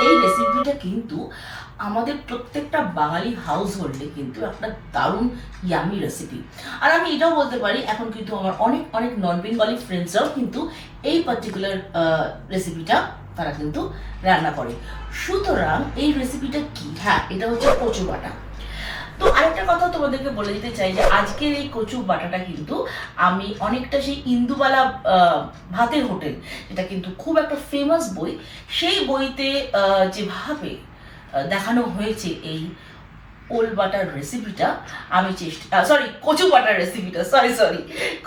এই রেসিপিটা কিন্তু আমাদের প্রত্যেকটা বাঙালি হাউস হোল্ডে কিন্তু একটা দারুণ ইয়ামি রেসিপি। আর আমি এটাও বলতে পারি এখন কিন্তু আমার অনেক অনেক নন বেঙ্গলি ফ্রেন্ডসরাও কিন্তু এই পার্টিকুলার রেসিপিটা তারা কিন্তু রান্না করে। সুতরাং এই রেসিপিটা কি? হ্যাঁ, এটা হচ্ছে কচু বাটা। তো আরেকটা কথা তোমাদেরকে বলে দিতে চাই যে আজকের এই কচু বাটাটা কিন্তু আমি অনেকটা সেই ইন্দুবালা ভাতের হোটেল, যেটা কিন্তু খুব একটা ফেমাস বই, সেই বইতে যেভাবে দেখানো হয়েছে এই ওল বাটার রেসিপিটা, আমি কচু বাটার রেসিপিটা,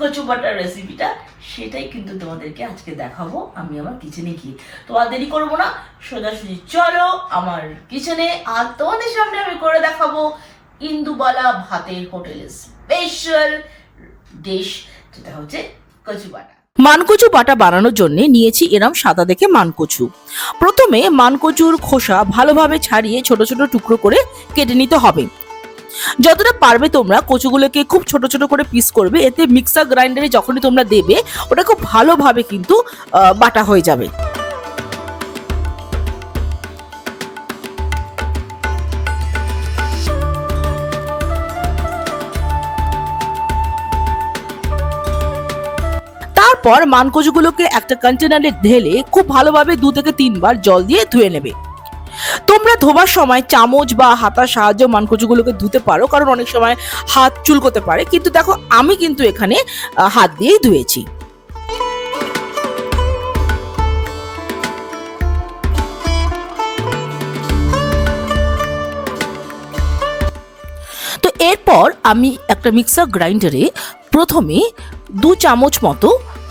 কচু বাটার রেসিপিটা, সেটাই কিন্তু তোমাদেরকে আজকে দেখাবো আমি আমার কিচেনে গিয়ে। তো আর দেরি করবো না, সোজাসুজি চলো আমার কিচেনে, আর তোমাদের সামনে আমি করে দেখাবো ইন্দুবালা ভাতের হোটেলের স্পেশাল ডিশ, যেটা হচ্ছে কচু বাটা। মানকচু বাটা বানানোর জন্য নিয়েছি এরম সাদা দেখে মানকচু। প্রথমে মানকচুর খোসা ভালোভাবে ছাড়িয়ে ছোট ছোট টুকরো করে কেটে নিতে হবে। যতটা পারবে তোমরা কচুগুলোকে খুব ছোট ছোট করে পিস করবে, এতে মিক্সার গ্রাইন্ডারে যখনই তোমরা দেবে ওটা খুব ভালোভাবে কিন্তু বাটা হয়ে যাবে। তারপর মানকচুগুলোকে একটা কন্টেনারে ঢেলে খুব ভালোভাবে 2 থেকে 3 বার জল দিয়ে ধুয়ে নেবে। তোমরা ধোবার সময় চামচ বা হাতার সাহায্যে মানকচুগুলোকে ধুতে পারো, কারণ অনেক সময় হাত চুলকোতে পারে, কিন্তু দেখো আমি কিন্তু এখানে হাত দিয়েই ধুয়েছি। তো এরপর আমি একটা মিক্সার গ্রাইন্ডারে প্রথমে 2 চামচ মতো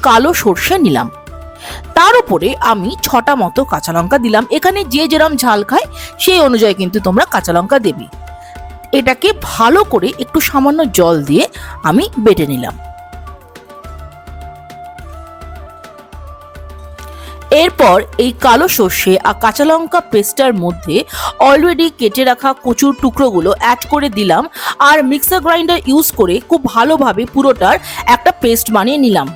কালো সর্ষে নিলাম। তার উপরে আমি 6টা মতো কাঁচা লঙ্কা দিলাম। এখানে যে যেরকম ঝাল খায় সেই অনুযায়ী কিন্তু তোমরা কাঁচা লঙ্কা দেবে। এটাকে ভালো করে একটু সামান্য জল দিয়ে আমি বেটে নিলাম। এরপর এই কালো সর্ষে আর কাঁচা লঙ্কা পেস্টার মধ্যে অলরেডি কেটে রাখা কচুর টুকরোগুলো অ্যাড করে দিলাম, আর মিক্সার গ্রাইন্ডার ইউজ করে খুব ভালোভাবে পুরোটার একটা পেস্ট বানিয়ে নিলাম।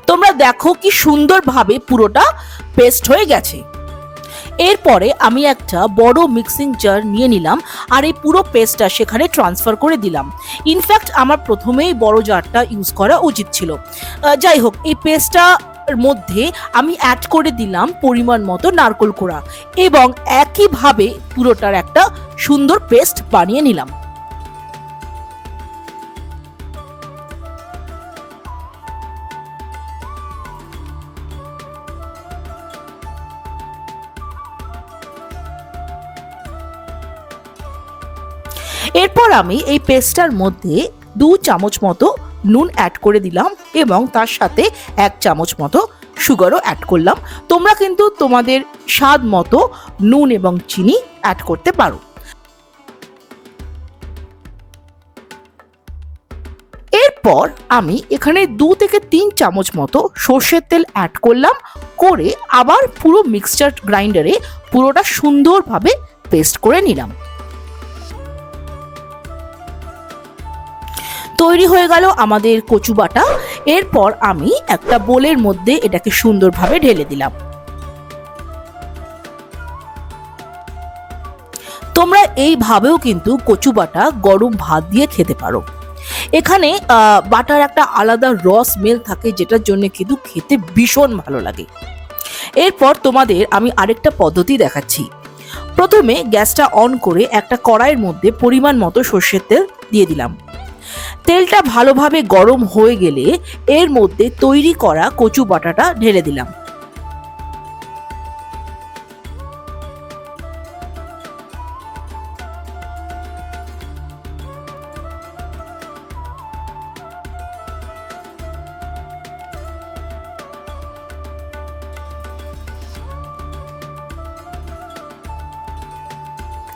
তোমরা দেখো কি সুন্দরভাবে পুরোটা পেস্ট হয়ে গেছে। এরপরে আমি একটা বড় মিক্সিং জার নিয়ে নিলাম, আর এই পুরো পেস্টটা সেখানে ট্রান্সফার করে দিলাম। ইনফ্যাক্ট আমার প্রথমেই বড় জারটা ইউজ করা উচিত ছিল। যাই হোক, এই পেস্টটার মধ্যে আমি অ্যাড করে দিলাম পরিমাণ মতো নারকেল কোড়া, এবং একইভাবে পুরোটার একটা সুন্দর পেস্ট বানিয়ে নিলাম। এরপর আমি এই পেস্টটার মধ্যে 2 চামচ মতো নুন অ্যাড করে দিলাম, এবং তার সাথে 1 চামচ মতো সুগারও অ্যাড করলাম। তোমরা কিন্তু তোমাদের স্বাদ মতো নুন এবং চিনি অ্যাড করতে পারো। এরপর আমি এখানে 2 থেকে 3 চামচ মতো সর্ষের তেল অ্যাড করলাম, করে আবার পুরো মিক্সচার গ্রাইন্ডারে পুরোটা সুন্দরভাবে পেস্ট করে নিলাম। তৈরি হয়ে গেল আমাদের কচু বাটা। এরপর আমি একটা বোলের মধ্যে এটাকে সুন্দরভাবে ঢেলে দিলাম। তোমরা এইভাবেও কিন্তু কচু বাটা গরম ভাত দিয়ে খেতে পারো। এখানে বাটার একটা আলাদা স্মেল থাকে, যেটার জন্য কিন্তু খেতে ভীষণ ভালো লাগে। এরপর তোমাদের আমি আরেকটা পদ্ধতি দেখাচ্ছি। প্রথমে গ্যাসটা অন করে একটা কড়াইয়ের মধ্যে পরিমাণ মতো সর্ষের তেল দিয়ে দিলাম। তেলটা ভালোভাবে গরম হয়ে গেলে এর মধ্যে তৈরি করা কচু বাটাটা ঢেলে দিলাম।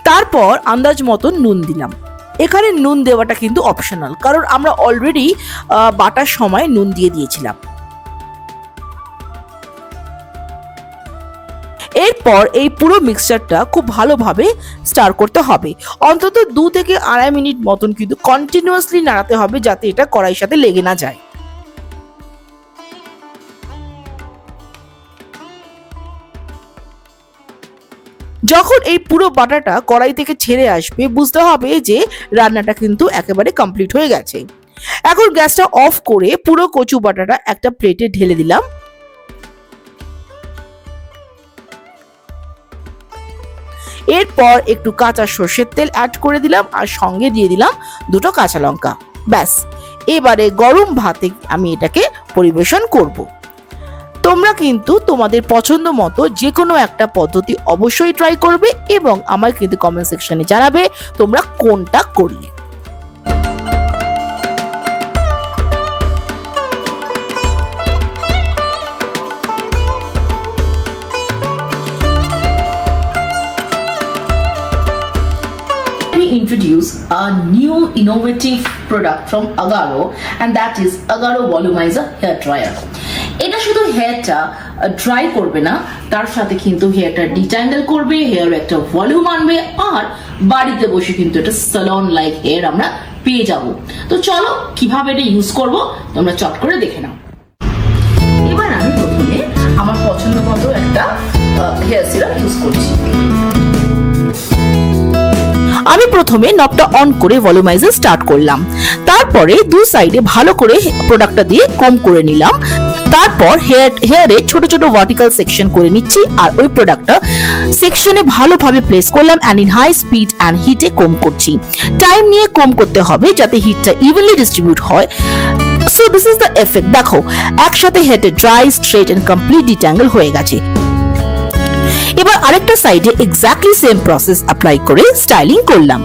তারপর আন্দাজ মতন নুন দিলাম। এখানে নুন দেওয়াটা কিন্তু অপশনাল, কারণ আমরা অলরেডি বাটার সময় নুন দিয়ে দিয়েছিলাম। এরপর এই পুরো মিক্সচারটা খুব ভালোভাবে স্টার করতে হবে। অন্তত 2 থেকে 2.5 মিনিট মতন কিন্তু কন্টিনিউয়াসলি নাড়াতে হবে, যাতে এটা কড়াইয়ের সাথে লেগে না যায়। যখন এই পুরো বাটাটা কড়াই থেকে ছেড়ে আসবে বুঝতে হবে যে রান্নাটা কিন্তু একেবারে কমপ্লিট হয়ে গেছে। এখন গ্যাসটা অফ করে পুরো কচু বাটাটা একটা প্লেটে ঢেলে দিলাম। এরপর একটু কাঁচা সর্ষের তেল অ্যাড করে দিলাম আর সঙ্গে দিয়ে দিলাম 2টো কাঁচা লঙ্কা। ব্যাস, এবারে গরম ভাতে আমি এটাকে পরিবেশন করব। তোমরা কিন্তু তোমাদের পছন্দ মতো যে কোনো একটা পদ্ধতি অবশ্যই ট্রাই করবে এবং আমার কিন্তু কমেন্ট সেকশনে জানাবে তোমরা কোনটা করলে। Introduce a new innovative product from Agaro, and that is Agaro Volumizer Hair Dryer. এটা শুধু হেয়ারটা ড্রাই করবে না, তার সাথে কিন্তু হেয়ারটা ডিট্যাঙ্গেল করবে, হেয়ার একটা ভলিউম আনবে, আর বাড়িতে বসে কিন্তু একটা সালন লাইক হেয়ার আমরা পেয়ে যাব। তো চলো কিভাবে এটা ইউজ করব তোমরা চট করে দেখে নাও। এবার আমি প্রথমে আমার পছন্দ মতো একটা হেয়ার সিরাম ইউজ করছি। আমি প্রথমে নবটা অন করে ভলিউমাইজার স্টার্ট করলাম। তারপরে দু সাইডে ভালো করে প্রোডাক্টটা দিয়ে কম করে নিলাম। তারপর হেয়ারে ছোট ছোট ভার্টিক্যাল সেকশন করে নিচ্ছি আর ওই প্রোডাক্টটা সেকশনে ভালোভাবে প্লেস করলাম and in high speed and হিটে কম করছি। টাইম নিয়ে কম করতে হবে যাতে হিটটা ইভেনলি ডিস্ট্রিবিউট হয়। So this is the effect. দেখো একসাথে হেয়ারটা dry, straight and complete detangle হয়ে গেছে। এবার আরেকটা সাইডে এক্স্যাক্টলি সেম প্রসেস অ্যাপ্লাই করে স্টাইলিং করলাম।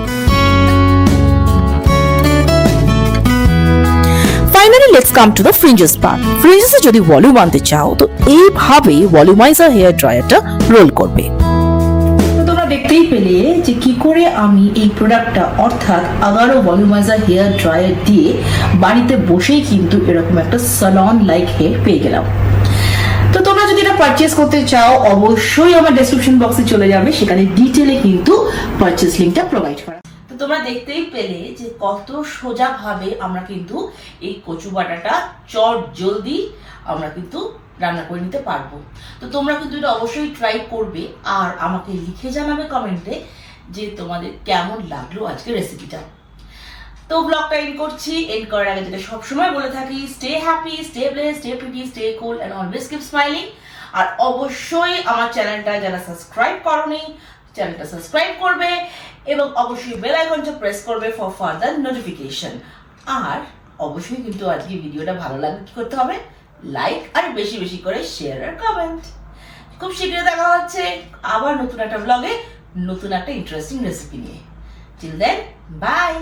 Finally let's come to the fringes part. ফ্রিঞ্জেসে যদি ভলিউম আনতে চাও তো এইভাবে ভলিউমাইজার হেয়ার ড্রায়ারটা রোল করবে। তোমরা দেখতেই পেলে যে কি করে আমি এই প্রোডাক্টটা অর্থাৎ আগারো ভলিউমাইজার হেয়ার ড্রায়ার দিয়ে বাড়িতে বসেই কিন্তু এরকম একটা সালন লাইক হেয়ার পেয়ে গেলাম। তো তোমরা যদি এটা পারচেজ করতে চাও অবশ্যই আমার ডেসক্রিপশন বক্সে চলে যাবে, সেখানে ডিটেলে কিন্তু পারচেজ লিংকটা প্রোভাইড করা। তো তোমরা দেখতেই পেলে যে কত সোজা ভাবে আমরা কিন্তু এই কচু বাটাটা চট জলদি আমরা কিন্তু রান্না করে নিতে পারবো। তো তোমরা কিন্তু এটা অবশ্যই ট্রাই করবে আর আমাকে লিখে জানাবে কমেন্টে যে তোমাদের কেমন লাগলো আজকে রেসিপিটা। তো ব্লগটা এন্ড করছি। এন্ড করার আগে যেটা সবসময় বলে থাকি, stay happy, stay blessed, stay pretty, stay cool and always keep smiling. আর অবশ্যই আমার চ্যানেলটা যারা সাবস্ক্রাইব করোনি চ্যানেলটা সাবস্ক্রাইব করবে এবং অবশ্যই বেল আইকনটা প্রেস করবে ফর ফার্দার নোটিফিকেশন। আর অবশ্যই কিন্তু আজকে ভিডিওটা ভালো লাগলে কি করতে হবে, লাইক আর বেশি বেশি করে শেয়ার আর কমেন্ট। খুব শীঘ্রই দেখা হচ্ছে আবার নতুন একটা ব্লগে নতুন একটা ইন্টারেস্টিং রেসিপি নিয়ে। Till then by.